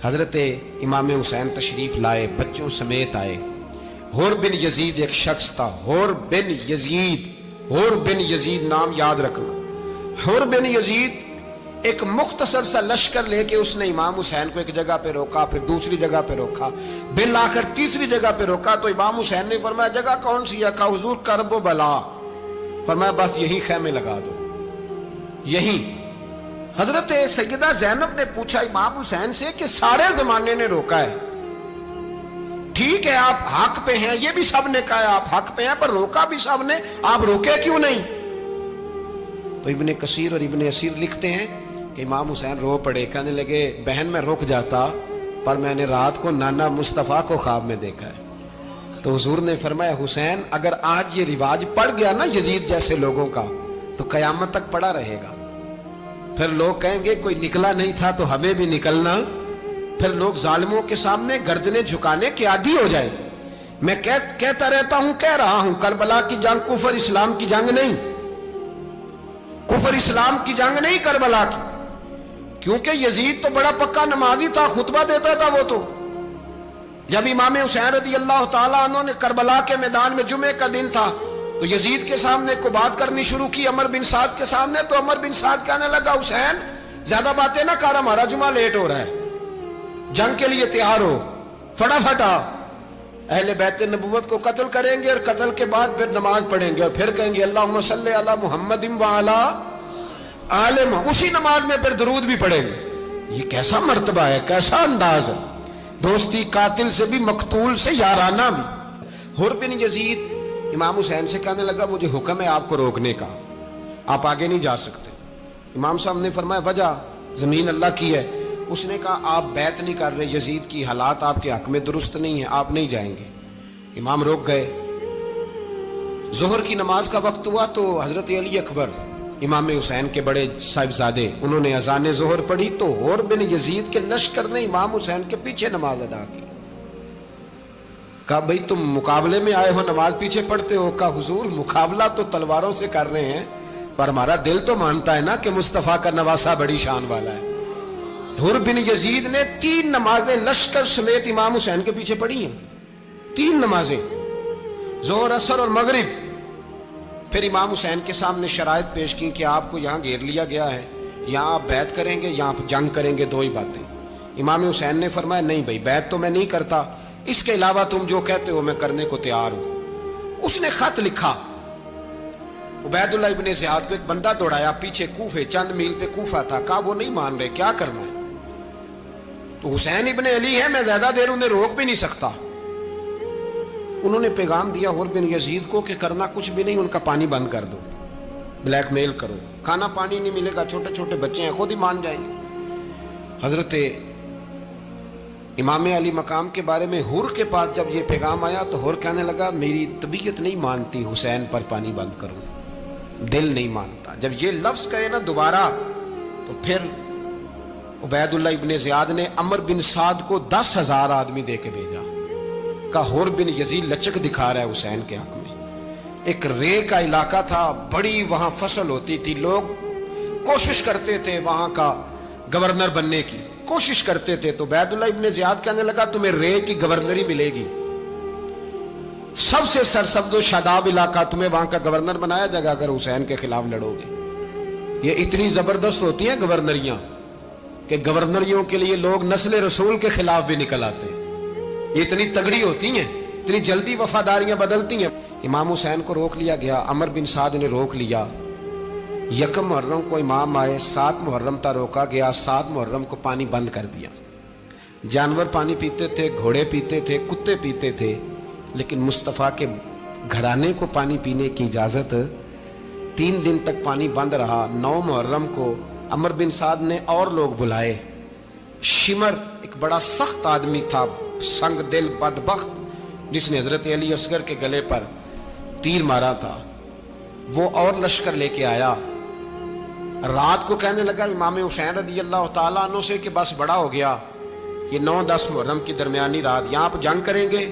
حضرت امام حسین تشریف لائے، بچوں سمیت آئے۔ حور بن یزید ایک شخص تھا، حور بن یزید، حور بن یزید نام یاد رکھنا۔ حور بن یزید ایک مختصر سا لشکر لے کے اس نے امام حسین کو ایک جگہ پہ روکا، پھر دوسری جگہ پہ روکا، بالآخر تیسری جگہ پہ روکا تو امام حسین نے فرمایا جگہ کون سی ہے؟ کہا حضور کرب و بلا۔ فرمایا بس یہی خیمے لگا دو، یہی۔ حضرت سیدہ زینب نے پوچھا امام حسین سے کہ سارے زمانے نے روکا ہے، ٹھیک ہے آپ حق پہ ہیں، یہ بھی سب نے کہا ہے آپ حق پہ ہیں، پر روکا بھی سب نے، آپ روکے کیوں نہیں؟ تو ابن کثیر اور ابن اسیر لکھتے ہیں کہ امام حسین رو پڑے، کہنے لگے بہن میں رک جاتا پر میں نے رات کو نانا مصطفیٰ کو خواب میں دیکھا ہے۔ تو حضور نے فرمایا حسین اگر آج یہ رواج پڑ گیا نا یزید جیسے لوگوں کا تو قیامت تک پڑا رہے گا، پھر لوگ کہیں گے کوئی نکلا نہیں تھا تو ہمیں بھی نکلنا، پھر لوگ ظالموں کے سامنے گردنیں جھکانے کے عادی ہو جائے۔ میں کہتا رہتا ہوں، کہہ رہا ہوں، کربلا کی جنگ کفر اسلام کی جنگ نہیں، کفر اسلام کی جنگ نہیں کربلا کی، کیونکہ یزید تو بڑا پکا نمازی تھا، خطبہ دیتا تھا وہ تو۔ جب امام حسین رضی اللہ تعالیٰ عنہ نے کربلا کے میدان میں جمعے کا دن تھا تو یزید کے سامنے کو بات کرنی شروع کی، عمر بن سعد کے سامنے، تو عمر بن سعد کہنے لگا حسین زیادہ باتیں نہ کر، ہمارا جمعہ لیٹ ہو رہا ہے، جنگ کے لیے تیار ہو، فٹافٹ آ، اہل بیت نبوت کو قتل کریں گے اور قتل کے بعد پھر نماز پڑھیں گے اور پھر کہیں گے اللہم صلی علی محمد وعلی آل محمد، اسی نماز میں پھر درود بھی پڑھیں گے۔ یہ کیسا مرتبہ ہے، کیسا انداز ہے، دوستی قاتل سے بھی مقتول سے یارانہ بھی۔ حور بن یزید امام حسین سے کہنے لگا مجھے حکم ہے آپ کو روکنے کا، آپ آگے نہیں جا سکتے۔ امام صاحب نے فرمایا وجہ؟ زمین اللہ کی ہے۔ اس نے کہا آپ بیعت نہیں کر رہے، یزید کی حالات آپ کے حق میں درست نہیں ہیں، آپ نہیں جائیں گے۔ امام روک گئے۔ ظہر کی نماز کا وقت ہوا تو حضرت علی اکبر امام حسین کے بڑے صاحبزادے انہوں نے اذان ظہر پڑھی تو حور بن یزید کے لشکر نے امام حسین کے پیچھے نماز ادا کی۔ کہا بھئی تم مقابلے میں آئے ہو، نماز پیچھے پڑھتے ہو؟ کہا حضور مقابلہ تو تلواروں سے کر رہے ہیں پر ہمارا دل تو مانتا ہے نا کہ مصطفیٰ کا نواسہ بڑی شان والا ہے۔ حور بن یزید نے 3 نمازیں لشکر سمیت امام حسین کے پیچھے پڑھی ہیں، 3 نمازیں، ظہر اثر اور مغرب۔ پھر امام حسین کے سامنے شرائط پیش کی کہ آپ کو یہاں گھیر لیا گیا ہے، یہاں آپ بیعت کریں گے، یہاں آپ جنگ کریں گے، 2 ہی باتیں۔ امام حسین نے فرمایا نہیں بھائی بیعت تو میں نہیں کرتا، اس کے علاوہ تم جو کہتے ہو میں کرنے کو تیار ہوں۔ اس نے خط لکھا، عبید اللہ ابن زیاد کو ایک بندہ دوڑایا پیچھے، کوفے چند میل پہ کوفہ تھا، کہا وہ نہیں مان رہے، کیا کرنا ہے؟ تو حسین ابن علی ہے، میں زیادہ دیر انہیں روک بھی نہیں سکتا۔ انہوں نے پیغام دیا حور بن یزید کو کہ کرنا کچھ بھی نہیں، ان کا پانی بند کر دو، بلیک میل کرو، کھانا پانی نہیں ملے گا، چھوٹے چھوٹے بچے ہیں، خود ہی مان جائیں گے۔ حضرت امام علی مقام کے بارے میں حور کے پاس جب یہ پیغام آیا تو حور کہنے لگا میری طبیعت نہیں مانتی حسین پر پانی بند کروں، دل نہیں مانتا۔ جب یہ لفظ کہے نا دوبارہ تو پھر عبید اللہ ابن زیاد نے عمر بن سعد کو 10,000 آدمی دے کے بھیجا، کہا حور بن یزید لچک دکھا رہا ہے حسین کے حق میں۔ ایک رے کا علاقہ تھا، بڑی وہاں فصل ہوتی تھی، لوگ کوشش کرتے تھے وہاں کا گورنر بننے کی، کوشش کرتے تھے۔ تو عبید اللہ ابن زیاد کہنے لگا تمہیں رے کی گورنری ملے گی، سب سے سرسبز و شاداب علاقہ، تمہیں وہاں کا گورنر بنایا جائے گا اگر حسین کے خلاف لڑو گے۔ یہ اتنی زبردست ہوتی ہیں گورنریاں کہ گورنریوں کے لیے لوگ نسل رسول کے خلاف بھی نکل آتے ہیں، یہ اتنی تگڑی ہوتی ہیں، اتنی جلدی وفاداریاں بدلتی ہیں۔ امام حسین کو روک لیا گیا، عمر بن سعد نے روک لیا۔ 1 محرم کو امام آئے، 7 محرم تا روکا گیا، 7 محرم کو پانی بند کر دیا۔ جانور پانی پیتے تھے، گھوڑے پیتے تھے، کتے پیتے تھے، لیکن مصطفیٰ کے گھرانے کو پانی پینے کی اجازت، 3 دن تک پانی بند رہا۔ 9 محرم کو عمر بن سعد نے اور لوگ بلائے۔ شمر ایک بڑا سخت آدمی تھا، سنگ دل بدبخت، جس نے حضرت علی اصغر کے گلے پر تیر مارا تھا، وہ اور لشکر لے کے آیا۔ رات کو کہنے لگا امام حسین رضی اللہ تعالیٰ عنہ سے کہ بس بڑا ہو گیا، یہ 9-10 محرم کی درمیانی رات، یا آپ جنگ کریں گے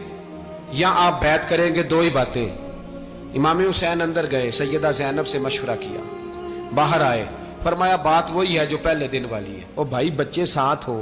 یا آپ بیعت کریں گے، 2 ہی باتیں۔ امام حسین اندر گئے، سیدہ زینب سے مشورہ کیا، باہر آئے، فرمایا بات وہی ہے جو پہلے دن والی ہے۔ او بھائی بچے ساتھ ہو،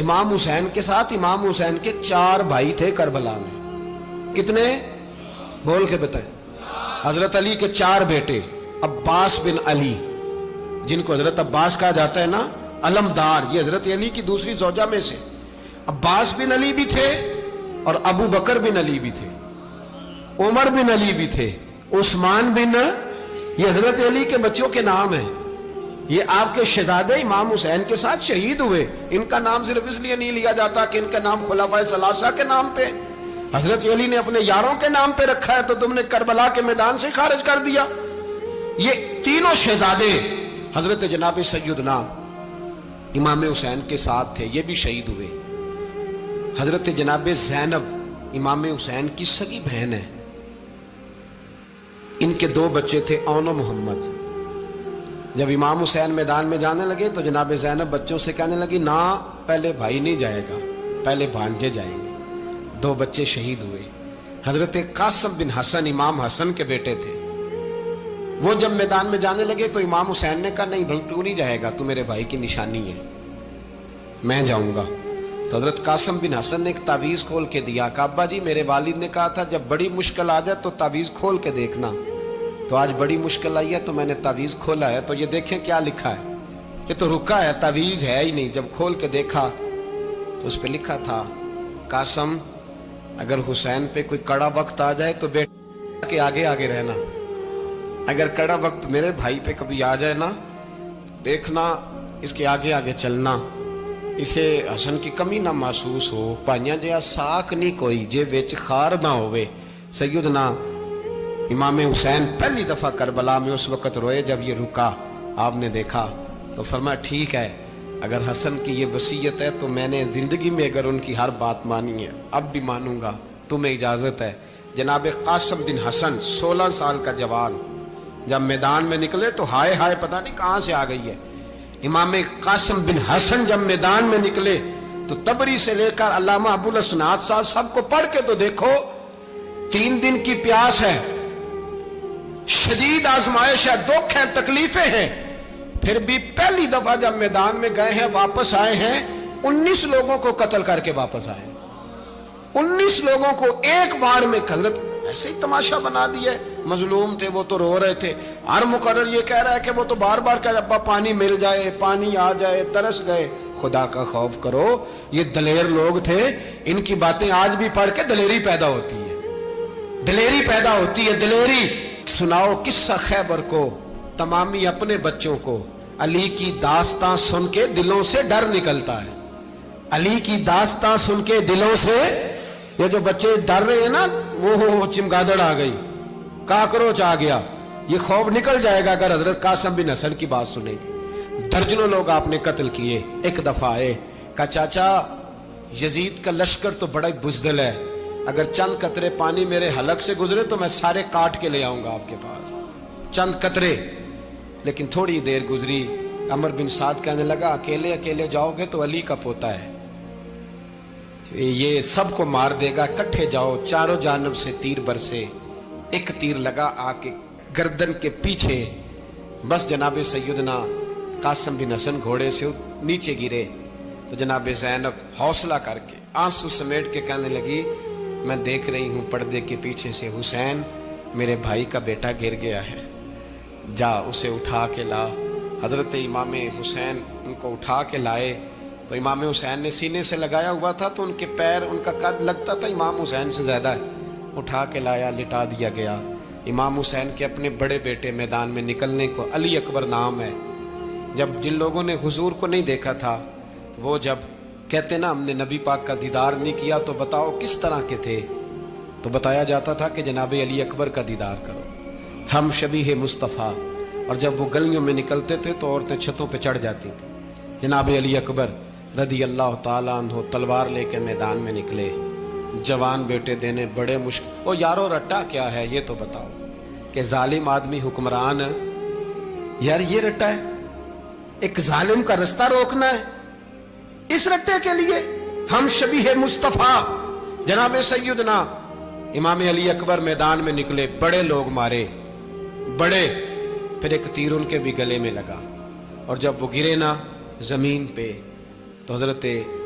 امام حسین کے ساتھ امام حسین کے 4 بھائی تھے کربلا میں. کتنے؟ بول کے بتائیں. حضرت علی کے 4 بیٹے، عباس بن علی، جن کو حضرت عباس کہا جاتا ہے نا، علمدار، یہ حضرت علی کی دوسری زوجہ میں سے. عباس بن علی بھی تھے اور ابو بکر بن علی بھی تھے، عمر بن علی بھی تھے، عثمان بن، یہ حضرت علی کے بچوں کے نام ہیں. یہ آپ کے شہزادے امام حسین کے ساتھ شہید ہوئے. ان کا نام صرف اس لیے نہیں لیا جاتا کہ ان کا نام خلفائے ثلاثہ کے نام پہ، حضرت علی نے اپنے یاروں کے نام پہ رکھا ہے تو تم نے کربلا کے میدان سے خارج کر دیا. یہ تینوں شہزادے حضرت جناب سیدنا امام حسین کے ساتھ تھے، یہ بھی شہید ہوئے. حضرت جناب زینب امام حسین کی سگی بہن ہے. ان کے 2 بچے تھے، اون و محمد. جب امام حسین میدان میں جانے لگے تو جناب زینب بچوں سے کہنے لگی، نہ پہلے بھائی نہیں جائے گا، پہلے بھانجے جائیں گے. 2 بچے شہید ہوئے. حضرت قاسم بن حسن امام حسن کے بیٹے تھے. وہ جب میدان میں جانے لگے تو امام حسین نے کہا، نہیں بھائی تو نہیں جائے گا، تو میرے بھائی کی نشانی ہے، میں جاؤں گا. تو حضرت قاسم بن حسن نے ایک تعویذ کھول کے دیا کہ ابا جی میرے والد نے کہا تھا جب بڑی مشکل آ جائے تو تعویذ کھول کے دیکھنا. تو آج بڑی مشکل آئی ہے تو میں نے تعویذ کھولا ہے، تو یہ دیکھیں کیا لکھا ہے. یہ تو رکا ہے، تعویذ ہے ہی نہیں. جب کھول کے دیکھا تو اس پہ لکھا تھا، قاسم اگر حسین پہ کوئی کڑا وقت آ جائے تو بیٹے کے آگے آگے رہنا، اگر کڑا وقت میرے بھائی پہ کبھی آ جائے نا، دیکھنا اس کے آگے آگے چلنا، اسے حسن کی کمی نہ محسوس ہو. پائیاں جہاں ساک نہیں کوئی جے وچ خار نہ ہوئے. سیدنا امام حسین پہلی دفعہ کربلا میں اس وقت روئے جب یہ رکا. آپ نے دیکھا تو فرمایا ٹھیک ہے، اگر حسن کی یہ وصیت ہے تو میں نے زندگی میں اگر ان کی ہر بات مانی ہے اب بھی مانوں گا، تمہیں اجازت ہے. جناب قاسم بن حسن 16 سال کا جوان جب میدان میں نکلے تو ہائے ہائے پتہ نہیں کہاں سے آ گئی ہے. امام قاسم بن حسن جب میدان میں نکلے تو تبری سے لے کر علامہ ابو الاسناد صاحب سب کو پڑھ کے تو دیکھو. 3 دن کی پیاس ہے، شدید آزمائش ہے، دکھ ہے، تکلیفیں ہیں، پھر بھی پہلی دفعہ جب میدان میں گئے ہیں واپس آئے ہیں 19 لوگوں کو قتل کر کے واپس آئے. 19 لوگوں کو ایک بار میں حضرت ایسے ہی تماشا بنا دیا. مظلوم تھے وہ تو رو رہے تھے. ہر مقرر یہ کہہ رہا ہے کہ وہ تو بار بار کہ ابا پانی مل جائے، پانی آ جائے، ترس گئے. خدا کا خوف کرو، یہ دلیر لوگ تھے. ان کی باتیں آج بھی پڑھ کے دلیری پیدا ہوتی ہے، دلیری پیدا ہوتی ہے، دلیری. سناؤ قصہ خیبر کو تمامی اپنے بچوں کو. علی کی داستان سن کے دلوں سے ڈر نکلتا ہے. علی کی داستان سن کے دلوں سے یہ جو بچے ڈر رہے ہیں نا، وہ چمگادڑ آ گئی، کاکروچ آ گیا، یہ خوف نکل جائے گا اگر حضرت قاسم بن حسن کی بات سنیں گے. درجنوں لوگ آپ نے قتل کیے. ایک دفعہ آئے کہا چاچا یزید کا لشکر تو بڑا ہی بزدل ہے، اگر چند قطرے پانی میرے حلق سے گزرے تو میں سارے کاٹ کے لے آؤں گا آپ کے پاس، چند قطرے. لیکن تھوڑی دیر گزری، عمر بن سعد کہنے لگا اکیلے اکیلے جاؤ گے تو علی کا پوتا ہے، یہ سب کو مار دے گا، کٹھے جاؤ. چاروں جانب سے تیر برسے. ایک تیر لگا آ کے گردن کے پیچھے، بس جناب سیدنا قاسم بن حسن گھوڑے سے نیچے گرے. تو جناب زینب حوصلہ کر کے آنسو سمیٹ کے کہنے لگی میں دیکھ رہی ہوں پردے کے پیچھے سے حسین میرے بھائی کا بیٹا گر گیا ہے، جا اسے اٹھا کے لا. حضرت امام حسین ان کو اٹھا کے لائے تو امام حسین نے سینے سے لگایا ہوا تھا تو ان کے پیر، ان کا قد لگتا تھا امام حسین سے زیادہ ہے. اٹھا کے لایا، لٹا دیا گیا. امام حسین کے اپنے بڑے بیٹے میدان میں نکلنے کو علی اکبر نام ہے. جب جن لوگوں نے حضور کو نہیں دیکھا تھا وہ جب کہتے نا ہم نے نبی پاک کا دیدار نہیں کیا تو بتاؤ کس طرح کے تھے، تو بتایا جاتا تھا کہ جناب علی اکبر کا دیدار کرو، ہم شبیہ مصطفیٰ. اور جب وہ گلیوں میں نکلتے تھے تو عورتیں چھتوں پہ چڑھ جاتی تھیں. جناب علی اکبر رضی اللہ تعالیٰ عنہ تلوار لے کے میدان میں نکلے. جوان بیٹے دینے بڑے مشکل. او یارو رٹا کیا ہے یہ تو بتاؤ کہ ظالم آدمی حکمران ہے. یار یہ رٹا ہے، ایک ظالم کا رستہ روکنا ہے. اس رٹے کے لیے ہم شبیہ مصطفیٰ جناب سیدنا امام علی اکبر میدان میں نکلے. بڑے لوگ مارے، بڑے. پھر ایک تیر ان کے بھی گلے میں لگا اور جب وہ گرے نا زمین پہ تو حضرت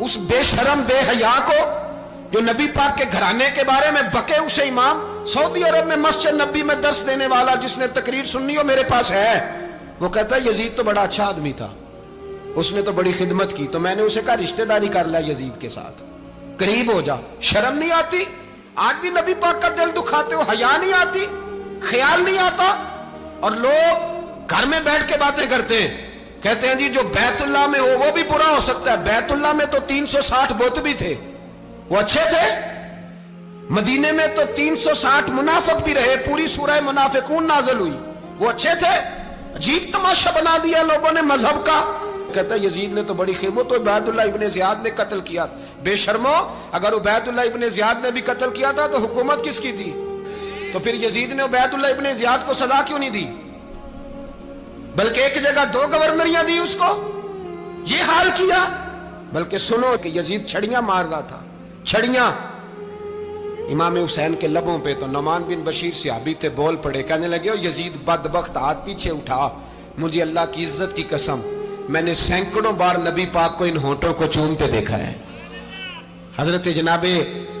اس بے شرم بے حیا کو جو نبی پاک کے گھرانے کے بارے میں بکے، اسے امام سعودی عرب میں مسجد نبی میں درس دینے والا جس نے تقریر سننی ہو میرے پاس ہے، وہ کہتا ہے یزید تو بڑا اچھا آدمی تھا، اس نے تو بڑی خدمت کی، تو میں نے اسے کہا رشتہ داری کر لیا یزید کے ساتھ، قریب ہو جا۔ شرم نہیں آتی؟ آج بھی نبی پاک کا دل دکھاتے ہو، حیا نہیں آتی، خیال نہیں آتا؟ اور لوگ گھر میں بیٹھ کے باتیں کرتے ہیں، کہتے ہیں جی جو بیت اللہ میں ہو وہ بھی برا ہو سکتا ہے۔ بیت اللہ میں تو 360 بت بھی تھے، وہ اچھے تھے؟ مدینے میں تو 360 منافق بھی رہے، پوری سورہ منافقون نازل ہوئی، وہ اچھے تھے؟ عجیب تماشا بنا دیا لوگوں نے مذہب کا۔ کہتا ہے یزید نے تو بڑی خدمت، تو عبید اللہ ابن زیاد نے قتل کیا۔ بے شرمو، اگر عبید اللہ ابن زیاد نے بھی قتل کیا تھا تو حکومت کس کی تھی؟ تو پھر یزید نے عبید اللہ ابن زیاد کو سزا کیوں نہیں دی؟ بلکہ ایک جگہ 2 گورنریاں دی اس کو، یہ حال کیا۔ بلکہ سنو کہ یزید چھڑیاں مار رہا تھا، چھڑیاں امام حسین کے لبوں پہ۔ تو نعمان بن بشیر صحابی تھے، بول پڑے، کہنے لگے یزید بدبخت، ہاتھ پیچھے اٹھا، مجھے اللہ کی عزت کی قسم میں نے سینکڑوں بار نبی پاک کو ان ہونٹوں کو چومتے دیکھا ہے۔ حضرت جناب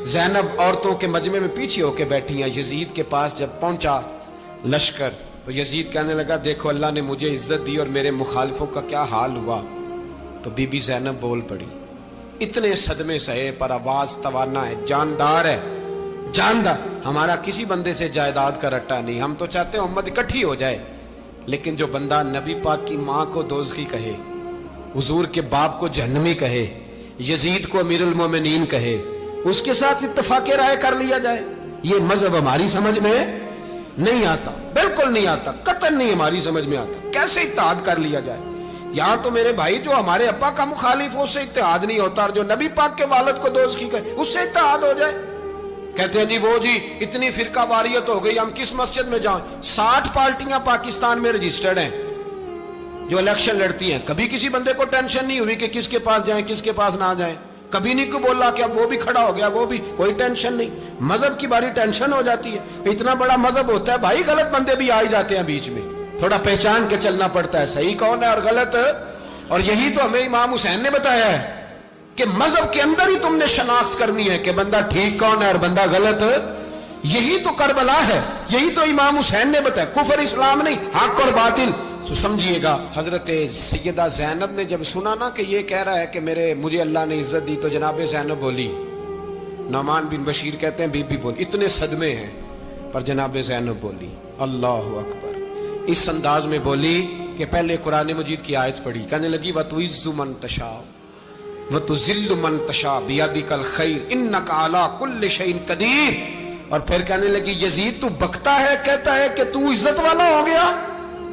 زینب عورتوں کے مجمع میں پیچھے ہو کے بیٹھی ہیں، یزید کے پاس جب پہنچا لشکر تو یزید کہنے لگا دیکھو اللہ نے مجھے عزت دی اور میرے مخالفوں کا کیا حال ہوا۔ تو بی بی زینب بول پڑی، اتنے صدمے سہے پر آواز توانا ہے، جاندار ہے، جاندار۔ ہمارا کسی بندے سے جائیداد کا رٹا نہیں، ہم تو چاہتے ہیں امت اکٹھی ہو جائے، لیکن جو بندہ نبی پاک کی ماں کو دوزخی کہے، حضور کے باپ کو جہنمی کہے، یزید کو امیر المومنین کہے، اس کے ساتھ اتفاق رائے کر لیا جائے، یہ مذہب ہماری سمجھ میں نہیں آتا، بالکل نہیں آتا، قطعاً نہیں ہماری سمجھ میں آتا۔ کیسے اتحاد کر لیا جائے؟ یہاں تو میرے بھائی جو ہمارے ابا کا مخالف ہو اس سے اتحاد نہیں ہوتا، اور جو نبی پاک کے والد کو دوزخی کہے اس سے اتحاد ہو جائے۔ کہتے ہیں جی وہ جی اتنی فرقہ واریت ہو گئی، ہم کس مسجد میں جائیں؟ 60 پارٹیاں پاکستان میں رجسٹرڈ ہیں جو الیکشن لڑتی ہیں، کبھی کسی بندے کو ٹینشن نہیں ہوئی کہ کس کے پاس جائیں کس کے پاس نہ جائیں، کبھی نہیں کوئی بولا کہ اب وہ بھی کھڑا ہو گیا، وہ بھی، کوئی ٹینشن نہیں۔ مذہب کی باری ٹینشن ہو جاتی ہے، اتنا بڑا مذہب ہوتا ہے بھائی، غلط بندے بھی آ جاتے ہیں بیچ میں، تھوڑا پہچان کے چلنا پڑتا ہے صحیح کون ہے اور غلط۔ اور یہی تو ہمیں امام حسین نے بتایا ہے کہ مذہب کے اندر ہی تم نے شناخت کرنی ہے کہ بندہ ٹھیک کون ہے اور بندہ غلط۔ یہی تو کربلا ہے، یہی تو امام حسین نے بتایا، کفر اسلام نہیں، حق اور باطل۔ تو سمجھیے گا حضرت سیدہ زینب نے جب سنا نا کہ یہ کہہ رہا ہے کہ مجھے اللہ نے عزت دی، تو جناب زینب بولی، نعمان بن بشیر کہتے ہیں بی بی بولی، اتنے صدمے ہیں پر جناب زینب بولی اللہ اکبر، اس انداز میں بولی کہ پہلے قرآن مجید کی آیت پڑھی، کہنے لگی وَتُعِزُّ مَن تَشَاءُ وَتُذِلُّ مَن تَشَاءُ بِيَدِكَ الْخَيْرُ إِنَّكَ عَلَىٰ كُلِّ شَيْءٍ قَدِيرٌ۔ اور پھر کہنے لگی یزید تو بکتا ہے، کہتا ہے کہ تو عزت والا ہو گیا،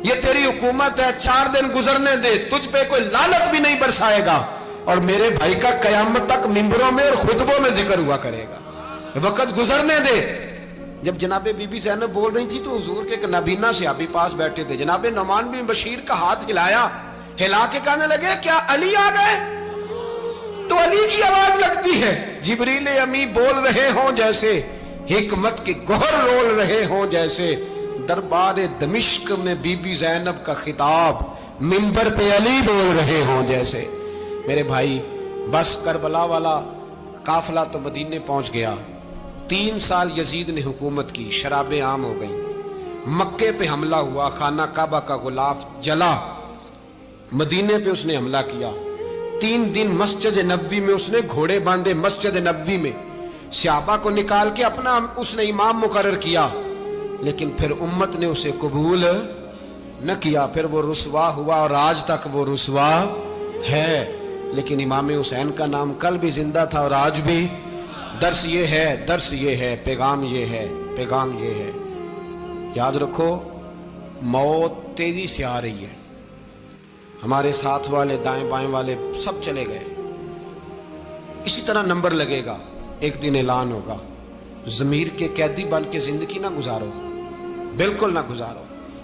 یہ تیری حکومت ہے، 4 دن گزرنے دے، تجھ پہ کوئی لعنت بھی نہیں برسائے گا، اور میرے بھائی کا قیامت تک ممبروں میں اور خطبوں میں ذکر ہوا کرے گا، وقت گزرنے دے۔ جب جناب بی بی زینب بول رہی تھی تو حضور کے ایک نابینا صحابی پاس بیٹھے تھے، جناب نعمان بن بشیر کا ہاتھ ہلایا، ہلا کے کہنے لگے کیا علی آ گئے؟ تو علی کی آواز لگتی ہے، جبریل امی بول رہے ہوں جیسے، حکمت کے گوہر رول رہے ہوں جیسے، دربار دمشق میں بی بی زینب کا خطاب، منبر پہ علی بول رہے ہوں جیسے۔ میرے بھائی بس کربلا والا قافلہ تو مدینے پہنچ گیا، 3 سال یزید نے حکومت کی، شرابیں عام ہو گئیں، مکے پہ حملہ ہوا، خانہ کعبہ کا غلاف جلا، مدینے پہ اس نے حملہ کیا، 3 دن مسجد نبوی میں اس نے گھوڑے باندھے، مسجد نبوی میں صحابہ کو نکال کے اپنا اس نے امام مقرر کیا، لیکن پھر امت نے اسے قبول نہ کیا، پھر وہ رسوا ہوا اور آج تک وہ رسوا ہے۔ لیکن امام حسین کا نام کل بھی زندہ تھا اور آج بھی۔ درس یہ ہے، پیغام یہ ہے، پیغام یہ ہے، یاد رکھو موت تیزی سے آ رہی ہے، ہمارے ساتھ والے دائیں بائیں والے سب چلے گئے، اسی طرح نمبر لگے گا، ایک دن اعلان ہوگا۔ ضمیر کے قیدی بن کے زندگی نہ گزارو، بالکل نہ گزارو،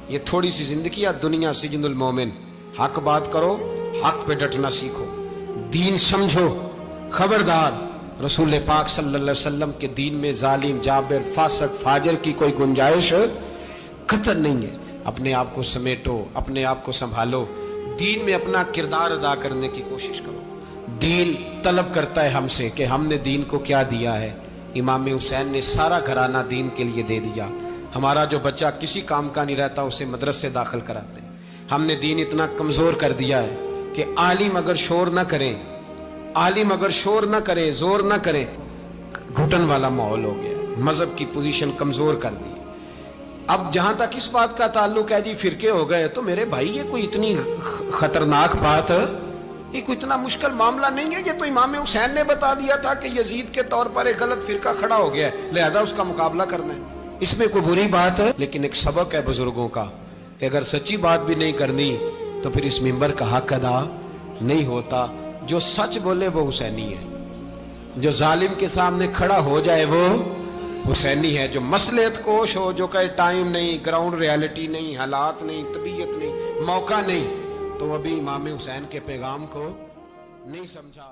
یہ تھوڑی سی زندگی ہے، دنیا سجن المومن۔ حق بات کرو، حق پہ ڈٹنا سیکھو، دین سمجھو، خبردار رسول پاک صلی اللہ علیہ وسلم کے دین میں ظالم، جابر، فاسق، فاجر کی کوئی گنجائش قطع نہیں ہے۔ اپنے آپ کو سمیٹو، اپنے آپ کو سنبھالو، دین میں اپنا کردار ادا کرنے کی کوشش کرو۔ دین طلب کرتا ہے ہم سے کہ ہم نے دین کو کیا دیا ہے. امام حسین نے سارا گھرانہ دین کے لیے دے دیا. ہمارا جو بچہ کسی کام کا نہیں رہتا اسے مدرسے داخل کراتے ہیں. ہم نے دین اتنا کمزور کر دیا ہے کہ عالم اگر شور نہ کرے، عالم اگر شور نہ کرے، زور نہ کرے، گھٹن والا ماحول ہو گیا. مذہب کی پوزیشن کمزور کر دی. اب جہاں تک اس بات کا تعلق ہے جی فرقے ہو گئے، تو میرے بھائی یہ کوئی اتنی خطرناک بات ہے، یہ کوئی اتنا مشکل معاملہ نہیں ہے. یہ تو امام حسین نے بتا دیا تھا کہ یزید کے طور پر ایک غلط فرقہ کھڑا ہو گیا ہے، لہذا اس کا مقابلہ کرنا ہے. اس میں کوئی بری بات ہے؟ لیکن ایک سبق ہے بزرگوں کا کہ اگر سچی بات بھی نہیں کرنی تو پھر اس منبر کا حق ادا نہیں ہوتا. جو سچ بولے وہ حسینی ہے، جو ظالم کے سامنے کھڑا ہو جائے وہ حسینی ہے. جو مصلحت کوش ہو، جو کہے ٹائم نہیں، گراؤنڈ ریالٹی نہیں، حالات نہیں، طبیعت نہیں، موقع نہیں، تو ابھی امام حسین کے پیغام کو نہیں سمجھا.